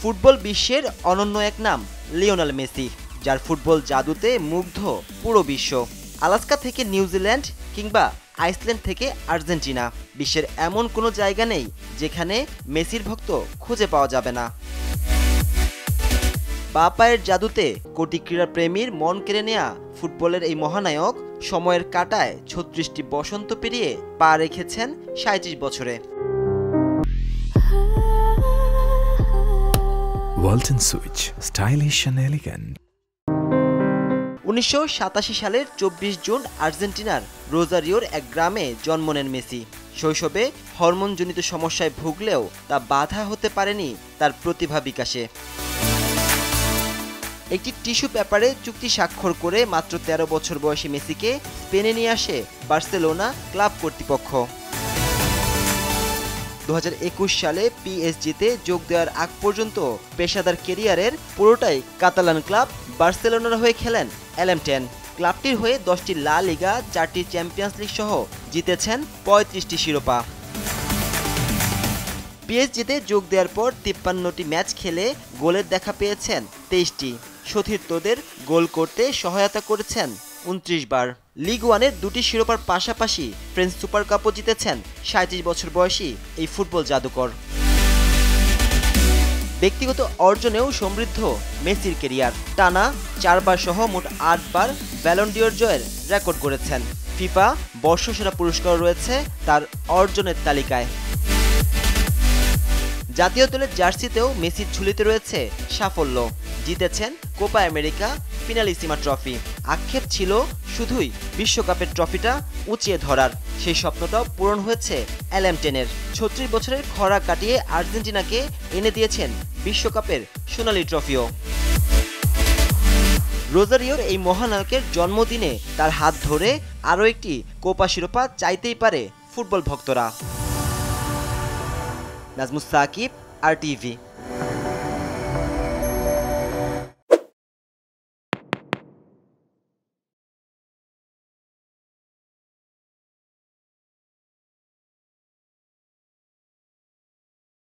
Football বিশ্বের অনন্য এক নাম লিওনেল মেসি, যার ফুটবল জাদুতে মুগ্ধ পুরো বিশ্ব। আলাস্কা থেকে নিউজিল্যান্ড কিংবা আইসল্যান্ড থেকে আর্জেন্টিনা, বিশ্বের এমন কোনো জায়গা নেই যেখানে মেসির ভক্ত খুঁজে পাওয়া যাবে না। বা পায়ের জাদুতে কোটি ক্রীড়াপ্রেমীর মন কেড়ে নেয়া ফুটবলের এই মহানায়ক সময়ের কাঁটায় ৩৬টি বসন্ত পেরিয়ে পা রেখেছেন ৩৭ বছরে। Walton switch, stylish and elegant. ১৯৮৭ সালের ২৪ জুন আর্জেন্টিনার রোজারিওর এক গ্রামে জন্ম নেন মেসি। শৈশবে হরমোনজনিত সমস্যায় ভুগলেও তা বাধা হতে পারেনি তার প্রতিভা বিকাশে। একটি টিস্যু পেপারে চুক্তি স্বাক্ষর করে মাত্র ১৩ বছর বয়সী মেসিকে স্পেনে নিয়ে আসে বার্সেলোনা ক্লাব কর্তৃপক্ষ। ২০২১ সালে পিএসজিতে যোগ দেওয়ার আগ পর্যন্ত পেশাদার কেরিয়ারের পুরোটাই কাতালান ক্লাব বার্সেলোনার হয়ে খেলেন এলএম10। ক্লাবটির হয়ে ১০টি লা লিগা, ৪টি চ্যাম্পিয়ন্স লিগ সহ জিতেছেন ৩৫টি শিরোপা। পিএসজিতে যোগ দেওয়ার পর ৫৩টি ম্যাচ খেলে গোলের দেখা পেয়েছেন ২৩টি। সতীর্থদের গোল করতে সহায়তা করেছেন ২৯ বার। লিগ ওয়ানের ২টি শিরোপার পাশাপাশি ফ্রেঞ্চ সুপার কাপও জিতেছেন ৩৭ বছর বয়সী এই ফুটবল জাদুকর। ব্যক্তিগত অর্জনেও সমৃদ্ধ মেসির কেরিয়ার। টানা ৪ বার সহ মোট ৮ বার ব্যালন ডিওর জয়ের রেকর্ড করেছেন। ফিফা বর্ষসেরা পুরস্কার রয়েছে তার অর্জনের তালিকায়। জাতীয় দলের জার্সিতেও মেসির ঝুলিতে রয়েছে সাফল্য। জিতেছেন কোপা আমেরিকা, ফিনালিসিমা ট্রফি। আক্ষেপ ছিল শুধুই বিশ্বকাপের ট্রফিটা উঁচিয়ে ধরার। সেই স্বপ্নটাও পূরণ হয়েছে এলএম10-এর। ৩৬ বছরের খরা কাটিয়ে আর্জেন্টিনাকে এনে দিয়েছেন বিশ্বকাপের সোনালি ট্রফিও। রোজারিওর এই মহানায়কের জন্মদিনে তার হাত ধরে আরও একটি কোপা শিরোপা চাইতেই পারে ফুটবল ভক্তরা। নাজমুস সাকিব, RTV।